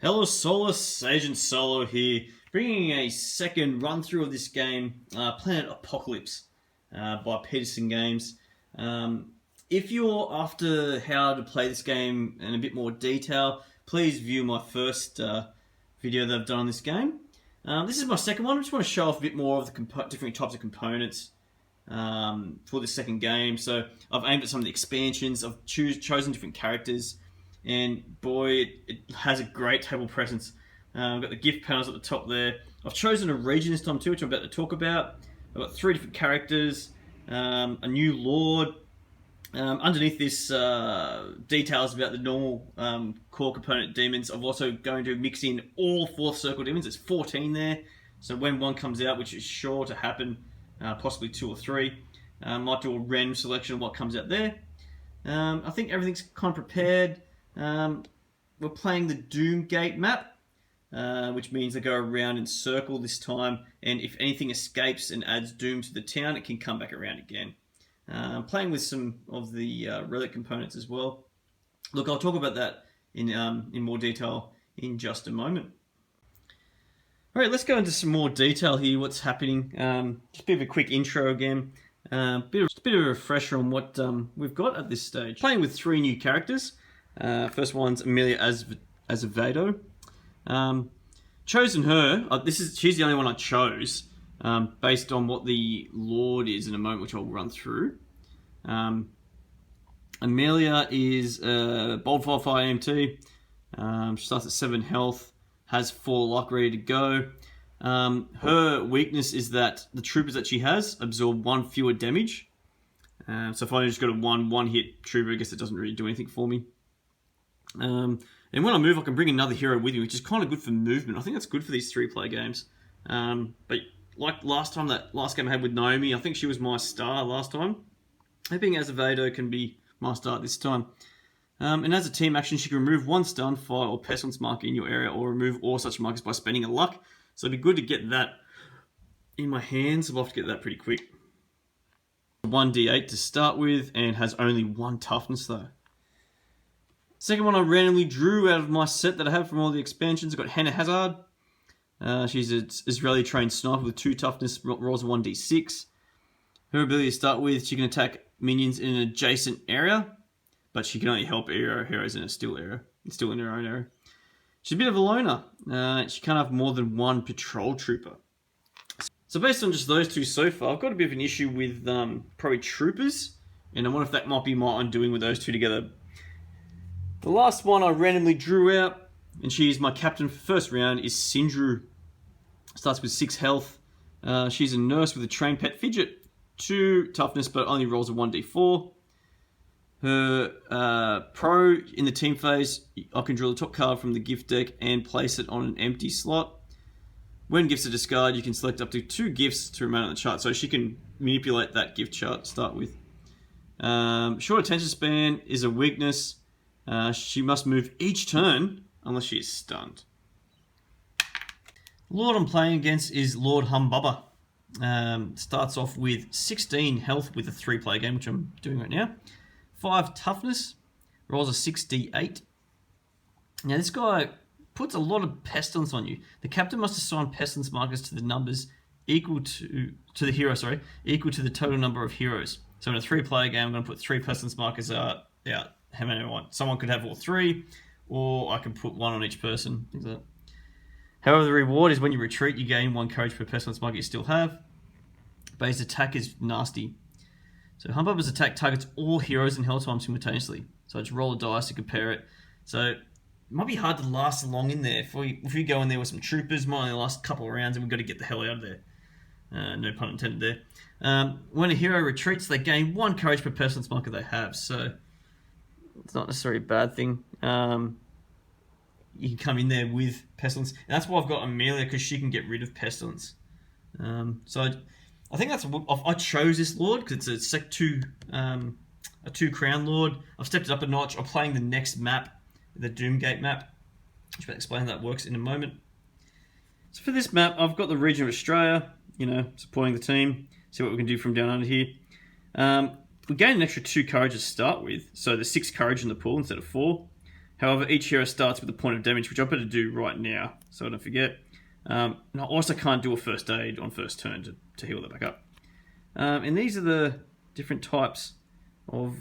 Hello Solus, Agent Solo here, bringing a second run through of this game, Planet Apocalypse by Peterson Games. If you're after how to play this game in a bit more detail, please view my first video that I've done on this game. This is my second one. I just want to show off a bit more of the different types of components for the second game. So I've aimed at some of the expansions, I've chosen different characters, and boy, it has a great table presence. I've got the gift panels at the top there. I've chosen a region this time too, which I'm about to talk about. I've got 3 different characters, a new lord. Underneath this, details about the normal core component demons. I'm also going to mix in all 4th circle demons. There's 14 there, so when one comes out, which is sure to happen, possibly 2 or 3, might do a random selection of what comes out there. I think everything's kind of prepared. We're playing the Doomgate map, which means they go around in circle this time, and if anything escapes and adds doom to the town, it can come back around again. Playing with some of the relic components as well. Look, I'll talk about that in more detail in just a moment. Alright, let's go into some more detail here, what's happening. Just a bit of a quick intro again. Bit of a refresher on what we've got at this stage. Playing with 3 new characters. First one's Amelia Azevedo. Chosen her. She's the only one I chose, based on what the Lord is in a moment, which I'll run through. Amelia is Bold Fire AMT. She starts at 7 health, has 4 luck ready to go. Her weakness is that the troopers that she has absorb 1 fewer damage. So if I just got a one hit trooper, I guess it doesn't really do anything for me. And when I move, I can bring another hero with me, which is kind of good for movement. I think that's good for these 3-player games. But like last time, that last game I had with Naomi, I think she was my star last time. Hoping Azevedo can be my star this time. And as a team action, she can remove 1 stun, fire, or pestilence marker in your area, or remove all such markers by spending a luck. So it'd be good to get that in my hands. I'll have to get that pretty quick. 1d8 to start with, and has only 1 toughness though. Second one I randomly drew out of my set that I have from all the expansions. I've got Hannah Hazard. She's an Israeli trained sniper with 2 toughness, rolls a 1d6. Her ability to start with, she can attack minions in an adjacent area, but she can only help heroes in a still area. Still in her own area. She's a bit of a loner. She can't have more than 1 patrol trooper. So based on just those 2 so far, I've got a bit of an issue with probably troopers, and I wonder if that might be my undoing with those 2 together. The last one I randomly drew out, and she's my captain for first round, is Sindru. Starts with 6 health. She's a nurse with a trained pet fidget. 2 toughness, but only rolls a 1d4. Her pro in the team phase, I can draw the top card from the gift deck and place it on an empty slot. When gifts are discarded, you can select up to 2 gifts to remain on the chart, so she can manipulate that gift chart to start with. Short attention span is a weakness. She must move each turn unless she is stunned. The Lord I'm playing against is Lord Humbubba. Starts off with 16 health with a 3-player game, which I'm doing right now. 5 toughness, rolls a 6d8. Now this guy puts a lot of pestilence on you. The captain must assign pestilence markers to the numbers equal to the hero, equal to the total number of heroes. So in a 3-player game, I'm going to put 3 pestilence markers out. How many I want. Someone could have all 3, or I can put 1 on each person. Things like that. However, the reward is when you retreat, you gain 1 courage per pestilence marker you still have. But his attack is nasty. So Humbubba's attack targets all heroes in Helltime simultaneously. So I just roll a dice to compare it. So it might be hard to last long in there. If we go in there with some troopers, might only last a couple of rounds, and we've got to get the hell out of there. No pun intended there. When a hero retreats, they gain 1 courage per pestilence marker they have. So it's not necessarily a bad thing. You can come in there with pestilence. And that's why I've got Amelia, because she can get rid of pestilence. So I think I chose this Lord because it's a 2 crown Lord. I've stepped it up a notch. I'm playing the next map, the Doomgate map. I'll explain how that works in a moment. So for this map, I've got the region of Australia, supporting the team. See what we can do from down under here. We gain an extra 2 courage to start with, so there's 6 courage in the pool instead of 4. However, each hero starts with a point of damage, which I better do right now, so I don't forget. And I also can't do a first aid on first turn to heal that back up. And these are the different types of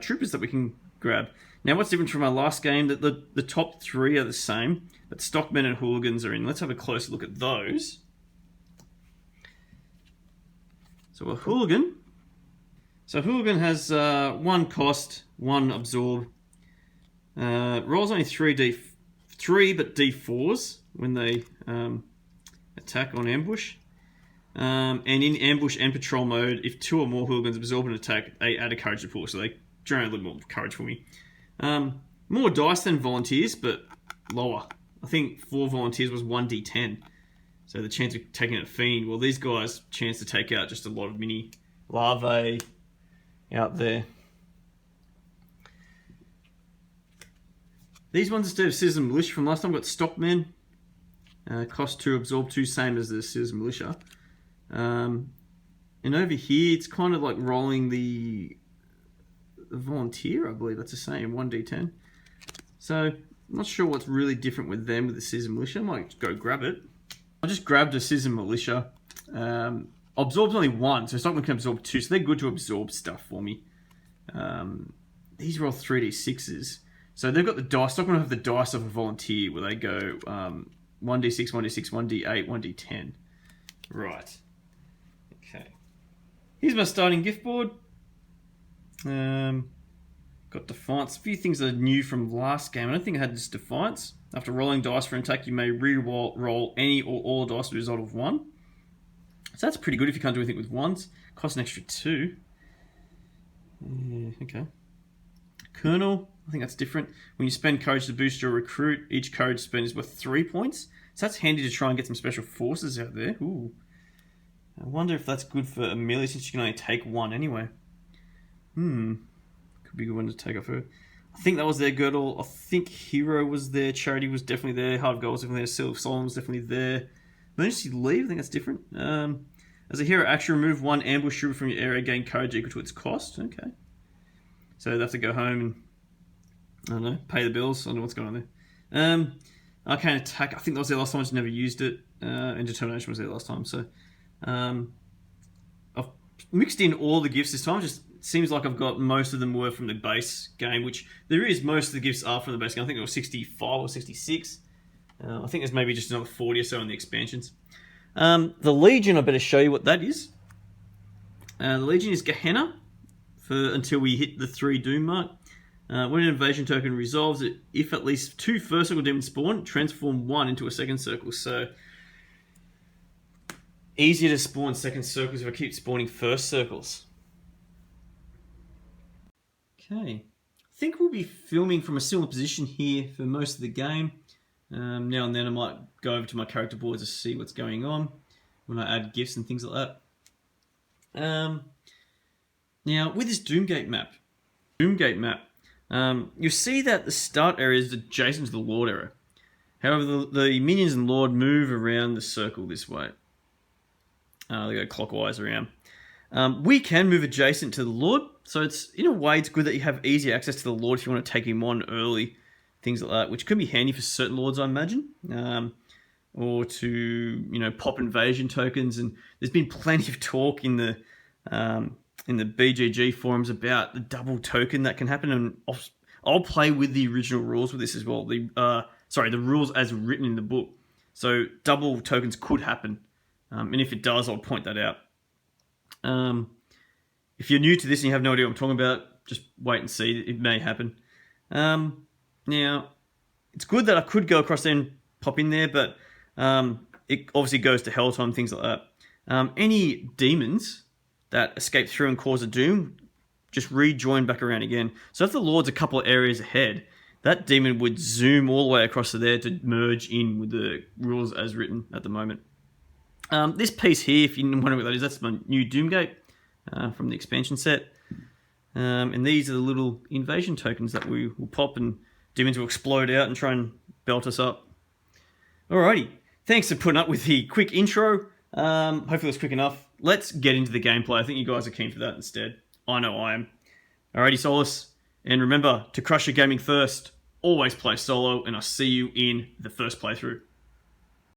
troopers that we can grab. Now, what's different from our last game? That the top three are the same, but Stockmen and Hooligans are in. Let's have a closer look at those. So a Hooligan. So Hooligan has 1 cost, 1 absorb. Rolls only 3 but D4s when they attack on ambush. And in ambush and patrol mode, if 2 or more Hooligans absorb an attack, they add a courage to pull, so they generate a little more courage for me. More dice than volunteers, but lower. I think 4 volunteers was 1d10. So the chance of taking out a fiend, well, these guys chance to take out just a lot of mini larvae out there. These ones instead of Citizen Militia from last time got Stockmen. Cost 2, absorb 2, same as the Citizen Militia. And over here, it's kind of like rolling the Volunteer, I believe that's the same, 1d10. So, I'm not sure what's really different with them with the Citizen Militia. I might go grab it. I just grabbed a Citizen Militia. Absorb's only 1, so Stockman can absorb 2, so they're good to absorb stuff for me. These are all 3d6s. So they've got the dice. Stockman have the dice of a Volunteer, where they go 1d6, 1d6, 1d8, 1d10. Right. Okay. Here's my starting gift board. Got Defiance. A few things that are new from last game. I don't think I had this Defiance. After rolling dice for an attack, you may re-roll any or all dice with a result of 1. So that's pretty good if you can't do anything with 1s. Costs an extra 2. Okay. Colonel. I think that's different. When you spend courage to boost your recruit, each courage spend is worth 3 points. So that's handy to try and get some special forces out there. Ooh. I wonder if that's good for Amelia, since you can only take 1 anyway. Could be a good one to take off her. I think that was their girdle. I think Hero was there. Charity was definitely there. Heart of Gold was definitely there. Seal of Solomon was definitely there. Emergency Leave, I think that's different. As a hero action, remove 1 ambush trooper from your area, gain courage equal to its cost. Okay. So they have to go home and, I don't know, pay the bills. I don't know what's going on there. Arcane Attack, I think that was their last time. I just never used it. And Determination was their last time. So I've mixed in all the gifts this time. Just seems like I've got most of them were from the base game, which there is. Most of the gifts are from the base game. I think there were 65 or 66. I think there's maybe just another 40 or so in the expansions. The Legion, I better show you what that is. The Legion is Gehenna until we hit the 3 Doom mark. When an invasion token resolves, if at least 2 first circle demons spawn, transform 1 into a second circle. So easier to spawn second circles if I keep spawning first circles. Okay, I think we'll be filming from a similar position here for most of the game. Now and then I might go over to my character boards to see what's going on when I add gifts and things like that. Now, with this Doomgate map, you'll see that the start area is adjacent to the Lord area. However, the minions and Lord move around the circle this way. They go clockwise around. We can move adjacent to the Lord, so it's in a way it's good that you have easy access to the Lord if you want to take him on early, things like that, which could be handy for certain Lords, I imagine, or to pop invasion tokens. And there's been plenty of talk in the BGG forums about the double token that can happen, and I'll play with the original rules with this as well. The rules as written in the book. So double tokens could happen, and if it does, I'll point that out. If you're new to this and you have no idea what I'm talking about, just wait and see. It may happen. Now, it's good that I could go across there and pop in there, but it obviously goes to Helltime, things like that. Any demons that escape through and cause a doom just rejoin back around again. So if the Lord's a couple of areas ahead, that demon would zoom all the way across to there to merge in with the rules as written at the moment. This piece here, if you're wondering what that is, that's my new Doomgate from the expansion set. And these are the little invasion tokens that we will pop, and demons will explode out and try and belt us up. Alrighty, thanks for putting up with the quick intro. Hopefully it's quick enough. Let's get into the gameplay. I think you guys are keen for that instead. I know I am. Alrighty, Solus, And remember to crush your gaming first, always play solo, and I'll see you in the first playthrough.